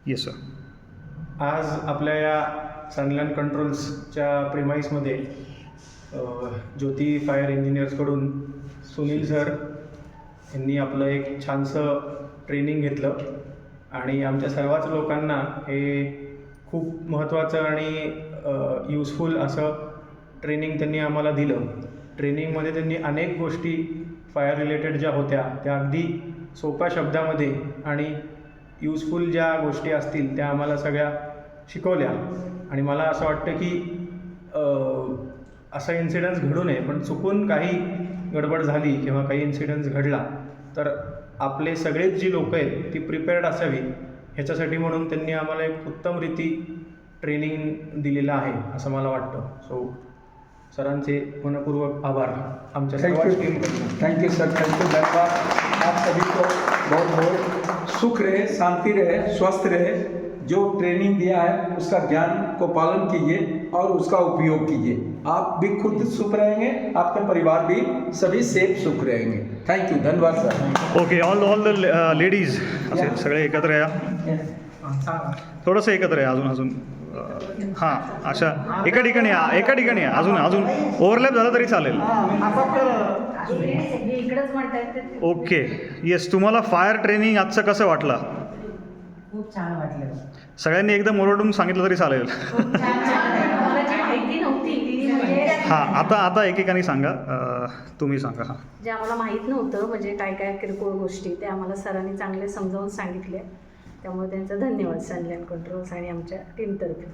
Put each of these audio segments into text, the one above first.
Yes sir. आज आपल्या या सनलँड कंट्रोल्सच्या प्रिमाईसमध्ये ज्योती फायर इंजिनियर्सकडून सुनील सर यांनी आपलं एक छानसं ट्रेनिंग घेतलं आणि आमच्या सर्वच लोकांना हे खूप महत्त्वाचं आणि यूजफुल असं ट्रेनिंग त्यांनी आम्हाला दिलं. ट्रेनिंगमध्ये त्यांनी अनेक गोष्टी फायर रिलेटेड ज्या होत्या त्या अगदी सोप्या शब्दामध्ये आणि यूजफुल ज्या गोष्टी असतील त्या आम्हाला सगळ्या शिकवल्या. आणि मला असं वाटतं की असा इन्सिडन्स घडू नये, पण चुकून काही गडबड झाली किंवा काही इन्सिडन्स घडला तर आपले सगळेच जी लोकं आहेत ती प्रिपेअर्ड असावी ह्याच्यासाठी म्हणून त्यांनी आम्हाला एक उत्तम रीती ट्रेनिंग दिलेलं आहे असं मला वाटतं. सो सरांचे मनपूर्वक आभार आमच्या सर्व टीमकडून. Thank you sir, thank you. धन्यवाद. आप सभी को बहुत बहुत सुख रहे, शांति रहे, स्वस्थ रहे. जो ट्रेनिंग दिया है उसका ज्ञान को पालन कीजिए और उसका उपयोग कीजिए. आप भी खुद सुख रहेंगे, आपके परिवार भी सभी सेफ सुख रहेंगे. Thank you. धन्यवाद sir. Okay. All the ladies असे सगळे एकत्र या. थोडंसं एकत्र या. अजून हां, अशा एका ठिकाणी या. अजून ओव्हरलॅप झालं तरी चालेल. ओके. येस. तुम्हाला फायर ट्रेनिंग आजचं कसं वाटलं? खूप छान वाटलं. सगळ्यांनी एकदम ओरडून सांगितलं तरी चालेल. हां, आता एकेकाने सांगा. तुम्ही सांगा. हां, जे आम्हाला माहीत नव्हतं म्हणजे काय काय किरकोळ गोष्टी ते आम्हाला सरांनी चांगले समजावून सांगितले. त्यामुळे त्यांचा धन्यवाद सनलँड कंट्रोल्स आणि आमच्या टीमतर्फे.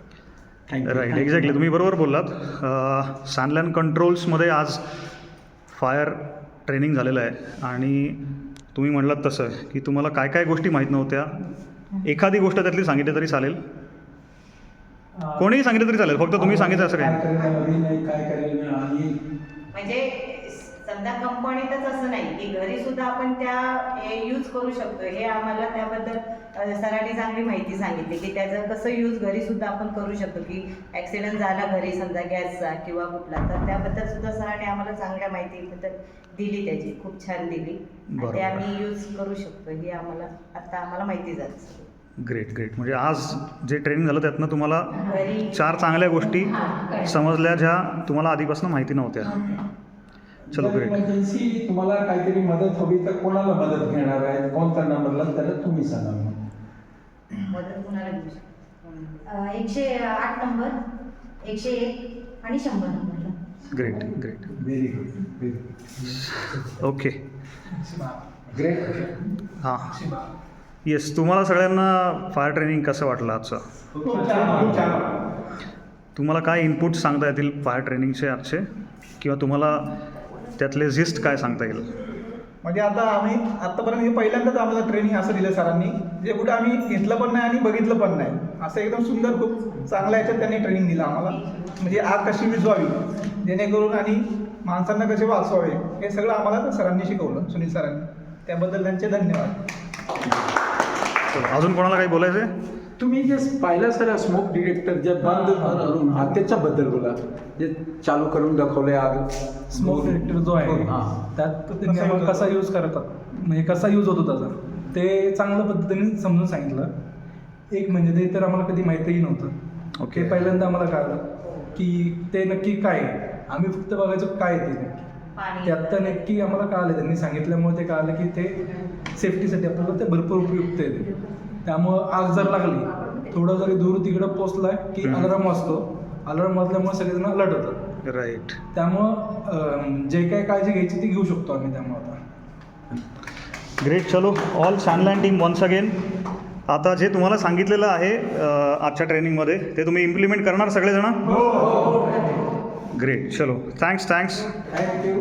राईट. एक्झॅक्टली. तुम्ही बरोबर बोललात. सनलँड कंट्रोल्समध्ये आज फायर ट्रेनिंग झालेलं आहे आणि तुम्ही म्हटलात तसं की तुम्हाला काय काय गोष्टी माहीत नव्हत्या. एखादी गोष्ट त्यातली सांगितली तरी चालेल, कोणीही सांगितलं तरी चालेल, फक्त तुम्ही सांगितलं असं काय. म्हणजे समजा कंपनीतच असं नाही की घरी सुद्धा आपण त्या हे यूज करू शकतो. हे आम्हाला त्याबद्दल सरांनी चांगली माहिती सांगितली की त्याचं कसं यूज घरी सुद्धा आपण करू शकतो. की ॲक्सिडेंट झाला घरी समजा गॅसचा किंवा कुठला, तर त्याबद्दल सुद्धा सरांनी आम्हाला चांगल्या माहितीबद्दल दिली, त्याची खूप छान दिली. ते आम्ही यूज करू शकतो ही आम्हाला माहिती झाली. ग्रेट. म्हणजे आज जे ट्रेनिंग झालं त्यातनं तुम्हाला 4 चांगल्या गोष्टी समजल्या ज्या तुम्हाला आधीपासून माहिती नव्हत्या. चलो, ग्रेट. इमर्जन्सी तुम्हाला काहीतरी मदत हवी तर कोणाला मदत घेणार आहे, कोणता नंबरला, त्याला तुम्ही सांगा. मदत कुणाला घेऊ शकतो? 108 नंबर, 101 आणि 100 नंबरला. Great. Very good. Okay. Great. हां, येस. तुम्हाला सगळ्यांना फायर ट्रेनिंग कसं वाटलं आजचं? खूप छान. तुम्हाला काय इनपुट सांगता येतील फायर ट्रेनिंगचे आजचे, किंवा तुम्हाला त्यातले जिस्ट काय सांगता येईल? म्हणजे आता आम्ही आत्तापर्यंत हे पहिल्यांदाच आम्हाला ट्रेनिंग असं दिलं सरांनी, जे कुठं आम्ही घेतलं पण नाही आणि बघितलं पण नाही. असं एकदम सुंदर खूप चांगल्या याच्यात त्यांनी ट्रेनिंग दिलं आम्हाला. म्हणजे आग कशी विझवावी जेणेकरून आणि माणसांना कसे वाचवावे हे सगळं आम्हाला सरांनी शिकवलं, सुनील सरांनी. त्याबद्दल त्यांचे धन्यवाद. अजून कोणाला काही बोलायचं आहे? तुम्ही जे पाहिलं सर स्मोक डिटेक्टर जे बंद करून त्याच्याबद्दल बोला, जे चालू करून दाखवले आग. स्मोक डिटेक्टर जो आहे त्यात त्यांनी आम्हाला कसा यूज करतात, म्हणजे कसा यूज होतो त्याचा, ते चांगल्या पद्धतीने समजून सांगितलं. एक म्हणजे ते तर आम्हाला कधी माहितीही नव्हतं. ओके. ते पहिल्यांदा आम्हाला कळलं की ते नक्की काय आहे. आम्ही फक्त बघायचो काय आहे ते नक्की. त्यात तर नक्की आम्हाला कळालं, त्यांनी सांगितल्यामुळे ते कळालं की ते सेफ्टीसाठी आपल्याला ते भरपूर उपयुक्त आहे ते. त्यामुळं आग जर लागली थोडं जरी दूर तिकडं पोचला की अलार्म वाजतो. अलार्म वाजल्यामुळे सगळेजण अलर्ट होतात. राईट. त्यामुळं जे काही काळजी घ्यायची ती घेऊ शकतो आम्ही त्यामुळे आता. ग्रेट. चलो, ऑल सनलँड टीम वन्स अगेन. आता जे तुम्हाला सांगितलेलं आहे आजच्या ट्रेनिंगमध्ये ते तुम्ही इम्प्लिमेंट करणार सगळेजण? ग्रेट. चलो, थँक्स. थँक्यू.